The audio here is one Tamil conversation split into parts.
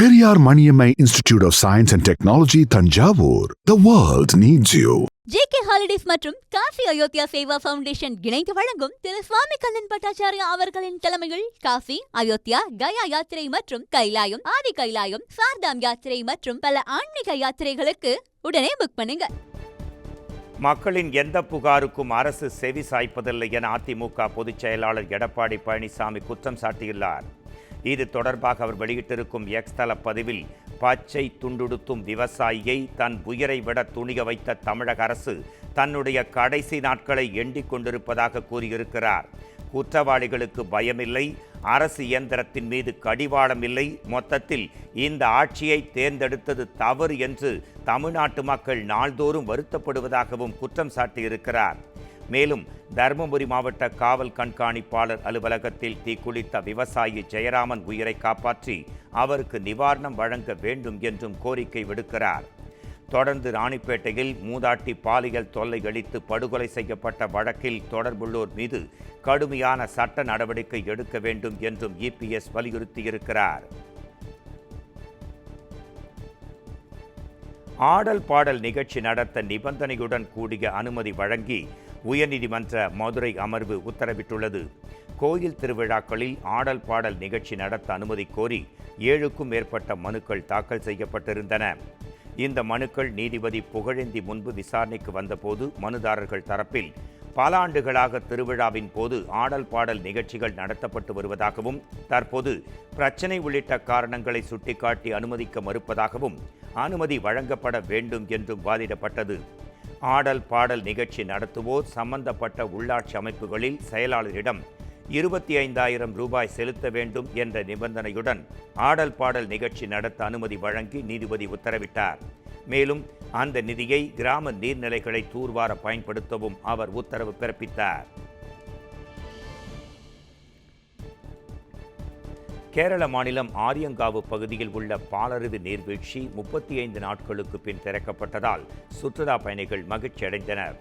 Periyar Maniammai Institute of Science and Technology, Thanjavur. The world needs you. JK Holidays மற்றும் காசி அயோத்தியா சேவா ஃபவுண்டேஷன் இணைந்து வழங்கும் திரு சுவாமி கண்ணன் பட்டாச்சாரியா அவர்களின் தலைமையில் காசி, அயோத்தியா, கயா யாத்திரை மற்றும் கைலாயம், ஆதி கைலாயம், சார்தாம் யாத்திரை மற்றும் பல ஆன்மீக யாத்திரைகளுக்கு உடனே புக் பண்ணுங்க. மக்களின் எந்த புகாருக்கும் அரசு செவி சாய்ப்பதில்லை என அதிமுக பொதுச் செயலாளர் எடப்பாடி பழனிசாமி குற்றம் சாட்டியுள்ளார். இது தொடர்பாக அவர் வெளியிட்டிருக்கும் எக்ஸ் தள பதிவில், பச்சை துண்டுடுத்தும் விவசாயியை தன் உயிரை விட துணிய வைத்த தமிழக அரசு தன்னுடைய கடைசி நாட்களை எண்ணிக் கொண்டிருப்பதாக கூறியிருக்கிறார். குற்றவாளிகளுக்கு பயமில்லை, அரசு இயந்திரத்தின் மீது கடிவாளம் இல்லை, மொத்தத்தில் இந்த ஆட்சியை தேர்ந்தெடுத்தது தவறு என்று தமிழ்நாட்டு மக்கள் நாள்தோறும் வருத்தப்படுவதாகவும் குற்றம் சாட்டியிருக்கிறார். மேலும் தருமபுரி மாவட்ட காவல் கண்காணிப்பாளர் அலுவலகத்தில் தீக்குளித்த விவசாயி ஜெயராமன் உயிரை காப்பாற்றி அவருக்கு நிவாரணம் வழங்க வேண்டும் என்றும் கோரிக்கை விடுக்கிறார். தொடர்ந்து ராணிப்பேட்டையில் மூதாட்டி பாலியல் தொல்லை அளித்து படுகொலை செய்யப்பட்ட வழக்கில் தொடர்புள்ளோர் மீது கடுமையான சட்ட நடவடிக்கை எடுக்க வேண்டும் என்றும் இபிஎஸ் வலியுறுத்தியிருக்கிறார். ஆடல் பாடல் நிகழ்ச்சி நடத்த நிபந்தனையுடன் கூடிய அனுமதி வழங்கி உயர்நீதிமன்ற மதுரை அமர்வு உத்தரவிட்டுள்ளது. கோயில் திருவிழாக்களில் ஆடல் பாடல் நிகழ்ச்சி நடத்த அனுமதி கோரி 7க்கும் மேற்பட்ட மனுக்கள் தாக்கல் செய்யப்பட்டிருந்தன. இந்த மனுக்கள் நீதிபதி புகழேந்தி முன்பு விசாரணைக்கு வந்தபோது மனுதாரர்கள் தரப்பில் பல ஆண்டுகளாக திருவிழாவின் போது ஆடல் பாடல் நிகழ்ச்சிகள் நடத்தப்பட்டு வருவதாகவும், தற்போது பிரச்சினை உள்ளிட்ட காரணங்களை சுட்டிக்காட்டி அனுமதிக்க மறுப்பதாகவும் அனுமதி வழங்கப்பட வேண்டும் என்றும் வாதிடப்பட்டது. ஆடல் பாடல் நிகழ்ச்சி நடத்துவோர் சம்பந்தப்பட்ட உள்ளாட்சி அமைப்புகளில் செயலாளரிடம் 25,000 ரூபாய் செலுத்த வேண்டும் என்ற நிபந்தனையுடன் ஆடல் பாடல் நிகழ்ச்சி நடத்த அனுமதி வழங்கி நீதிபதி உத்தரவிட்டார். மேலும் அந்த நிதியை கிராம நீர்நிலைகளை தூர்வார பயன்படுத்தவும் அவர் உத்தரவு பிறப்பித்தார். கேரள மாநிலம் ஆரியங்காவு பகுதியில் உள்ள பாலருவி நீர்வீழ்ச்சி 35 நாட்களுக்கு பின் திறக்கப்பட்டதால் சுற்றுலா பயணிகள் மகிழ்ச்சி அடைந்தனர்.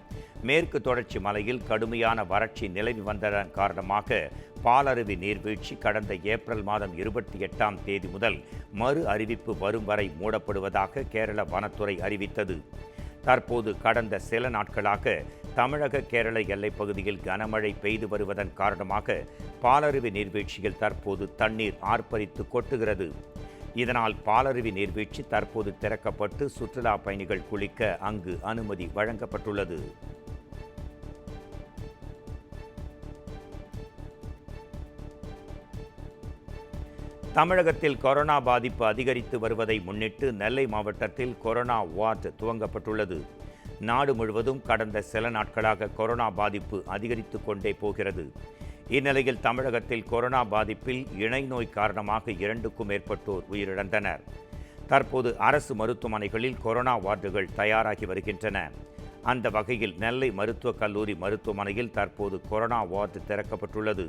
மேற்கு தொடர்ச்சி மலையில் கடுமையான வறட்சி நிலவி வந்ததன் காரணமாக பாலருவி நீர்வீழ்ச்சி கடந்த ஏப்ரல் மாதம் 28ஆம் தேதி முதல் மறு அறிவிப்பு வரும் வரை மூடப்படுவதாக கேரள வனத்துறை அறிவித்தது. தற்போது கடந்த சில நாட்களாக தமிழக கேரள எல்லைப் பகுதியில் கனமழை பெய்து வருவதன் காரணமாக பாலருவி நீர்வீழ்ச்சியில் தற்போது தண்ணீர் ஆர்ப்பரித்து கொட்டுகிறது. இதனால் பாலருவி நீர்வீழ்ச்சி தற்போது திறக்கப்பட்டு சுற்றுலா பயணிகள் குளிக்க அங்கு அனுமதி வழங்கப்பட்டுள்ளது. தமிழகத்தில் கொரோனா பாதிப்பு அதிகரித்து வருவதை முன்னிட்டு நெல்லை மாவட்டத்தில் கொரோனா வார்டு துவங்கப்பட்டுள்ளது. நாடு முழுவதும் கடந்த சில நாட்களாக கொரோனா பாதிப்பு அதிகரித்து கொண்டே போகிறது. இந்நிலையில் தமிழகத்தில் கொரோனா பாதிப்பில் இணை நோய் காரணமாக 2க்கும் மேற்பட்டோர் உயிரிழந்தனர். தற்போது அரசு மருத்துவமனைகளில் கொரோனா வார்டுகள் தயாராகி வருகின்றன. அந்த வகையில் நெல்லை மருத்துவக் கல்லூரி மருத்துவமனையில் தற்போது கொரோனா வார்டு திறக்கப்பட்டுள்ளது.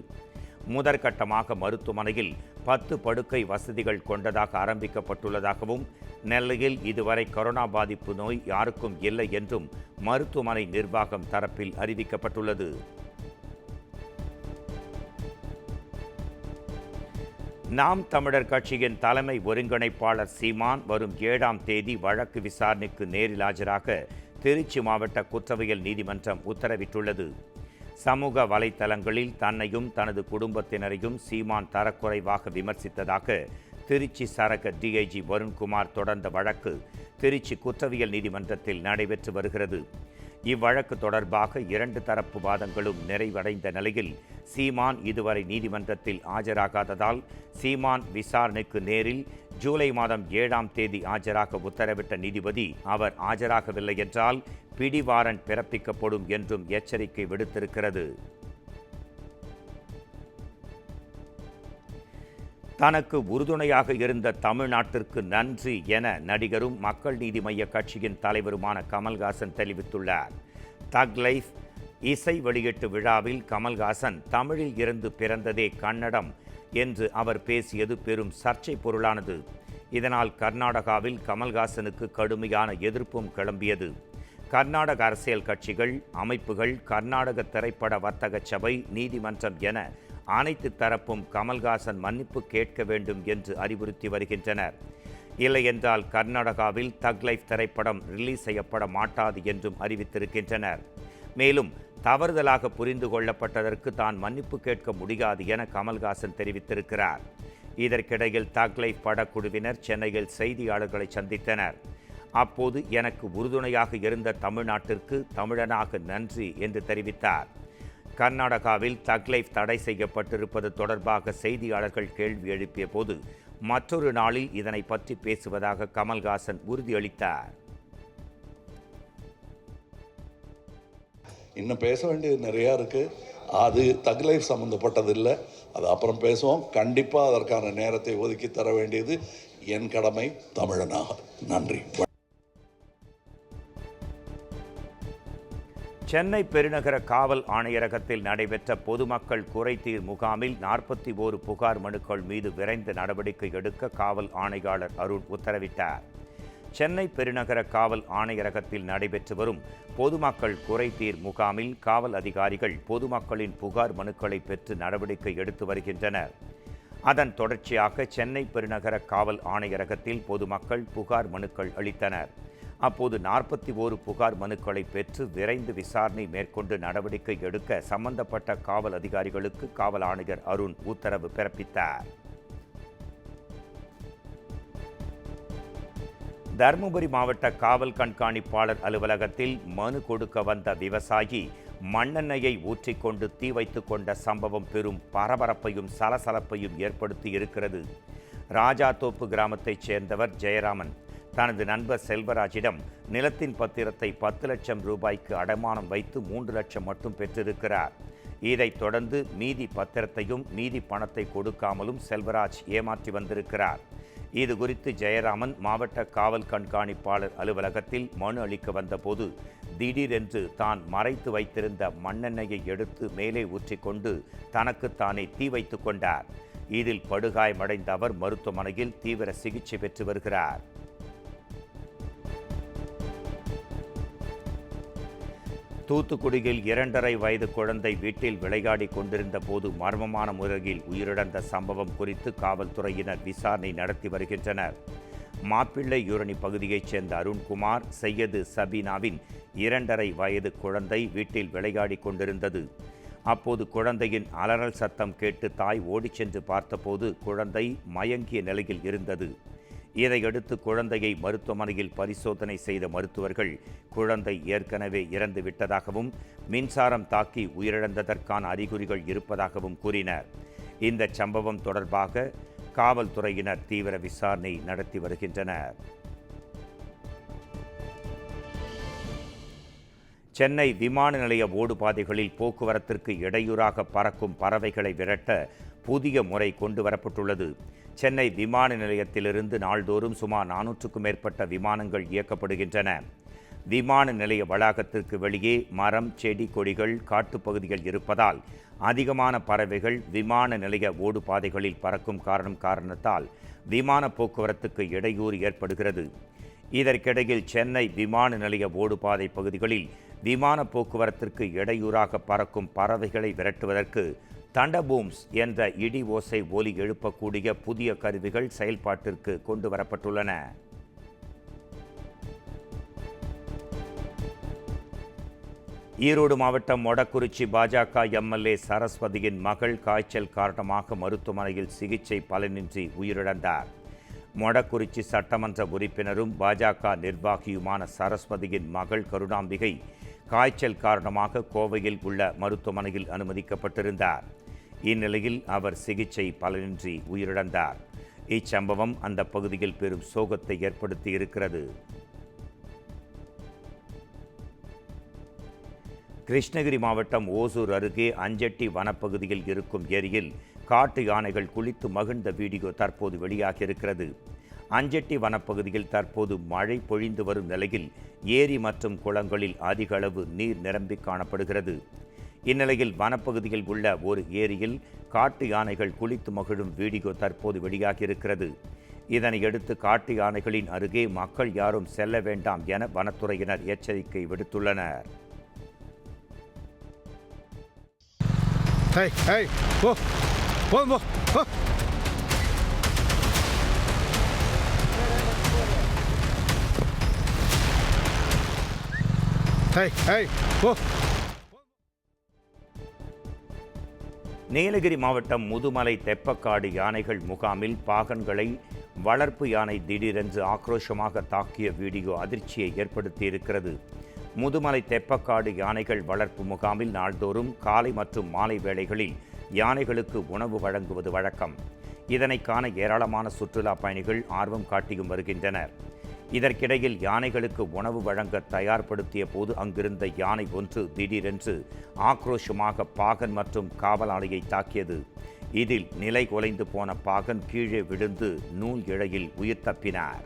முதற்கட்டமாக மருத்துவமனையில் 10 படுக்கை வசதிகள் கொண்டதாக ஆரம்பிக்கப்பட்டுள்ளதாகவும், நெல்லையில் இதுவரை கொரோனா பாதிப்பு நோய் யாருக்கும் இல்லை என்றும் மருத்துவமனை நிர்வாகம் தரப்பில் அறிவிக்கப்பட்டுள்ளது. நாம் தமிழர் கட்சியின் தலைமை ஒருங்கிணைப்பாளர் சீமான் வரும் 7ஆம் தேதி வழக்கு விசாரணைக்கு நேரில் ஆஜராக திருச்சி மாவட்ட குற்றவியல் நீதிமன்றம் உத்தரவிட்டுள்ளது. சமூக வலைத்தளங்களில் தன்னையும் தனது குடும்பத்தினரையும் சீமான் தரக்குறைவாக விமர்சித்ததாக திருச்சி சரக டிஐஜி வருண்குமார் தொடர்ந்த வழக்கு திருச்சி குற்றவியல் நீதிமன்றத்தில் நடைபெற்று வருகிறது. இவ்வழக்கு தொடர்பாக 2 தரப்பு வாதங்களும் நிறைவடைந்த நிலையில் சீமான் இதுவரை நீதிமன்றத்தில் ஆஜராகாததால் சீமான் விசாரணைக்கு நேரில் ஜூலை மாதம் 7ஆம் தேதி ஆஜராக உத்தரவிட்ட நீதிபதி அவர் ஆஜராகவில்லை என்றால் பிடிவாரண்ட் பிறப்பிக்கப்படும் என்றும் எச்சரிக்கை விடுத்திருக்கிறது. தனக்கு உறுதுணையாக இருந்த தமிழ்நாட்டிற்கு நன்றி என நடிகரும் மக்கள் நீதி மய்ய கட்சியின் தலைவருமான கமல்ஹாசன் தெரிவித்துள்ளார். தக் லைஃப் இசை வெளியீட்டு விழாவில் கமல்ஹாசன் தமிழில் இருந்து பிறந்ததே கன்னடம் என்று அவர் பேசியது பெரும் சர்ச்சை பொருளானது. இதனால் கர்நாடகாவில் கமல்ஹாசனுக்கு கடுமையான எதிர்ப்பும் கிளம்பியது. கர்நாடக அரசியல் கட்சிகள், அமைப்புகள், கர்நாடக திரைப்பட வர்த்தக சபை, நீதிமன்றம் என அனைத்து தரப்பும் கமல்ஹாசன் மன்னிப்பு கேட்க வேண்டும் என்று அறிவுறுத்தி வருகின்றனர். இல்லை என்றால் கர்நாடகாவில் தக் லைஃப் திரைப்படம் ரிலீஸ் செய்யப்பட மாட்டாது என்றும் அறிவித்திருக்கின்றனர். மேலும் தவறுதலாக புரிந்து கொள்ளப்பட்டதற்கு தான் மன்னிப்பு கேட்க முடியாது என கமல்ஹாசன் தெரிவித்திருக்கிறார். இதற்கிடையில் தக் லைஃப் படக்குழுவினர் சென்னையில் செய்தியாளர்களை சந்தித்தனர். அப்போது எனக்கு உறுதுணையாக இருந்த தமிழ்நாட்டிற்கு தமிழனாக நன்றி என்று தெரிவித்தார். கர்நாடகாவில் தக் லைஃப் தடை செய்யப்பட்டிருப்பது தொடர்பாக செய்தியாளர்கள் கேள்வி எழுப்பிய போது மற்றொரு நாளில் இதனை பற்றி பேசுவதாக கமல்ஹாசன் உறுதியளித்தார். இன்னும் பேச வேண்டியது நிறையா இருக்குது. அது தக் லைஃப் சம்மந்தப்பட்டது இல்லை. அது அப்புறம் பேசுவோம். கண்டிப்பாக அதற்கான நேரத்தை ஒதுக்கி தர வேண்டியது என் கடமை தமிழனாக. நன்றி. சென்னை பெருநகர காவல் ஆணையரகத்தில் நடைபெற்ற பொதுமக்கள் குறைதீர் முகாமில் 41 புகார் மனுக்கள் மீது விரைந்து நடவடிக்கை எடுக்க காவல் ஆணையாளர் அருண் உத்தரவிட்டார். சென்னை பெருநகர காவல் ஆணையரகத்தில் நடைபெற்று வரும் பொதுமக்கள் குறைதீர் முகாமில் காவல் அதிகாரிகள் பொதுமக்களின் புகார் மனுக்களை பெற்று நடவடிக்கை எடுத்து வருகின்றனர். அதன் தொடர்ச்சியாக சென்னை பெருநகர காவல் ஆணையரகத்தில் பொதுமக்கள் புகார் மனுக்கள் அளித்தனர். அப்போது 41 புகார் மனுக்களை பெற்று விரைந்து விசாரணை மேற்கொண்டு நடவடிக்கை எடுக்க சம்பந்தப்பட்ட காவல் அதிகாரிகளுக்கு காவல் ஆணையர் அருண் உத்தரவு பிறப்பித்தார். தருமபுரி மாவட்ட காவல் கண்காணிப்பாளர் அலுவலகத்தில் மனு கொடுக்க வந்த விவசாயி மண்ணெண்ணெயை ஊற்றிக்கொண்டு தீ வைத்துக் கொண்ட சம்பவம் பெரும் பரபரப்பையும் சலசலப்பையும் ஏற்படுத்தி இருக்கிறது. ராஜாத்தோப்பு கிராமத்தைச் சேர்ந்தவர் ஜெயராமன் தனது நண்பர் செல்வராஜிடம் நிலத்தின் பத்திரத்தை 10 லட்சம் ரூபாய்க்கு அடமானம் வைத்து 3 லட்சம் மட்டும் பெற்றிருக்கிறார். இதைத் தொடர்ந்து மீதி பத்திரத்தையும் மீதி பணத்தை கொடுக்காமலும் செல்வராஜ் ஏமாற்றி வந்திருக்கிறார். இது குறித்து ஜெயராமன் மாவட்ட காவல் கண்காணிப்பாளர் அலுவலகத்தில் மனு அளிக்க வந்தபோது திடீரென்று தான் மறைத்து வைத்திருந்த மண்ணெண்ணெயை எடுத்து மேலே ஊற்றிக்கொண்டு தனக்குத்தானே தீ வைத்துக் கொண்டார். இதில் படுகாயமடைந்த அவர் மருத்துவமனையில் தீவிர சிகிச்சை பெற்று வருகிறார். தூத்துக்குடியில் 2.5 வயது குழந்தை வீட்டில் விளையாடி கொண்டிருந்த போது மர்மமான முறையில் உயிரிழந்த சம்பவம் குறித்து காவல்துறையினர் விசாரணை நடத்தி வருகின்றனர். மாப்பிள்ளை யூரணி பகுதியைச் சேர்ந்த அருண்குமார் சையது சபீனாவின் 2.5 வயது குழந்தை வீட்டில் விளையாடி கொண்டிருந்தது. அப்போது குழந்தையின் அலறல் சத்தம் கேட்டு தாய் ஓடிச் சென்று பார்த்தபோது குழந்தை மயங்கிய நிலையில் இருந்தது. இதையடுத்து குழந்தையை மருத்துவமனையில் பரிசோதனை செய்த மருத்துவர்கள் குழந்தை ஏற்கனவே இறந்து விட்டதாகவும் மின்சாரம் தாக்கி உயிரிழந்ததற்கான அறிகுறிகள் இருப்பதாகவும் கூறினர். இந்த சம்பவம் தொடர்பாக காவல்துறையினர் தீவிர விசாரணை நடத்தி வருகின்றனர். சென்னை விமான நிலைய ஓடுபாதைகளில் போக்குவரத்திற்கு இடையூறாக பறக்கும் பறவைகளை விரட்ட புதிய முறை கொண்டு வரப்பட்டுள்ளது. சென்னை விமான நிலையத்திலிருந்து நாள்தோறும் சுமார் 400க்கும் மேற்பட்ட விமானங்கள் இயக்கப்படுகின்றன. விமான நிலைய வளாகத்திற்கு வெளியே மரம், செடி, கொடிகள், காட்டுப்பகுதிகள் இருப்பதால் அதிகமான பறவைகள் விமான நிலைய ஓடுபாதைகளில் பறக்கும் காரணத்தால் விமான போக்குவரத்துக்கு இடையூறு ஏற்படுகிறது. இதற்கிடையில் சென்னை விமான நிலைய ஓடுபாதை பகுதிகளில் விமான போக்குவரத்திற்கு இடையூறாக பறக்கும் பறவைகளை விரட்டுவதற்கு தண்டபூம்ஸ் என்ற இடி ஓசை ஒலி எழுப்பக்கூடிய புதிய கருவிகள் செயல்பாட்டிற்கு கொண்டு வரப்பட்டுள்ளன. ஈரோடு மாவட்டம் மொடக்குறிச்சி பாஜக எம்எல்ஏ சரஸ்வதியின் மகள் காய்ச்சல் காரணமாக மருத்துவமனையில் சிகிச்சை பலனின்றி உயிரிழந்தார். மொடக்குறிச்சி சட்டமன்ற உறுப்பினரும் பாஜக நிர்வாகியுமான சரஸ்வதியின் மகள் கருணாம்பிகை காய்ச்சல் காரணமாக கோவையில் உள்ள மருத்துவமனையில் அனுமதிக்கப்பட்டிருந்தார். இந்நிலையில் அவர் சிகிச்சை பலனின்றி உயிரிழந்தார். இச்சம்பவம் அந்த பகுதியில் பெரும் சோகத்தை ஏற்படுத்தி இருக்கிறது. கிருஷ்ணகிரி மாவட்டம் ஓசூர் அருகே அஞ்செட்டி வனப்பகுதியில் இருக்கும் ஏரியில் காட்டு யானைகள் குளித்து மகிழ்ந்த வீடியோ தற்போது வெளியாகியிருக்கிறது. அஞ்செட்டி வனப்பகுதியில் தற்போது மழை பொழிந்து வரும் நிலையில் ஏரி மற்றும் குளங்களில் அதிக அளவு நீர் நிரம்பி காணப்படுகிறது. இந்நிலையில் வனப்பகுதியில் உள்ள ஒரு ஏரியில் காட்டு யானைகள் குளித்து மகிழும் வீடியோ தற்போது வெளியாகியிருக்கிறது. இதனையடுத்து காட்டு யானைகளின் அருகே மக்கள் யாரும் செல்ல வேண்டாம் என வனத்துறையினர் எச்சரிக்கை விடுத்துள்ளனர். நீலகிரி மாவட்டம் முதுமலை தெப்பக்காடு யானைகள் முகாமில் பாகன்களை வளர்ப்பு யானை திடீரென்று ஆக்ரோஷமாக தாக்கிய வீடியோ அதிர்ச்சியை ஏற்படுத்தியிருக்கிறது. முதுமலை தெப்பக்காடு யானைகள் வளர்ப்பு முகாமில் நாள்தோறும் காலை மற்றும் மாலை வேளைகளில் யானைகளுக்கு உணவு வழங்குவது வழக்கம். இதனை காண ஏராளமான சுற்றுலா பயணிகள் ஆர்வம் காட்டியும் வருகின்றனர். இதற்கிடையில் யானைகளுக்கு உணவு வழங்க தயார்படுத்திய போது அங்கிருந்த யானை ஒன்று திடீரென்று ஆக்ரோஷமாக பாகன் மற்றும் காவலாளியை தாக்கியது. இதில் நிலை குலைந்து போன பாகன் கீழே விழுந்து நூல் இழையில் உயிர் தப்பினார்.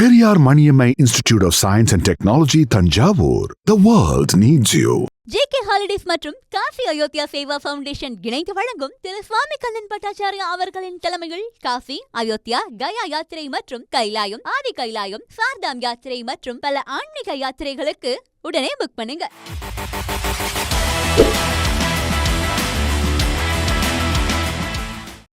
Periyar Maniammai Institute of Science and Technology, Thanjavur. The world needs you. JK Holidays மற்றும் காஃபி அயோத்தியா சேவா ஃபவுண்டேஷன் இணைந்து வழங்கும் திரு சுவாமி கண்ணன் பட்டாச்சாரியா அவர்களின் தலைமையில் காஃபி, அயோத்தியா, கயா யாத்திரை மற்றும் கைலாயம், ஆதி கைலாயம், சார்தாம் யாத்திரை மற்றும் பல ஆன்மீக யாத்திரைகளுக்கு உடனே புக் பண்ணுங்க.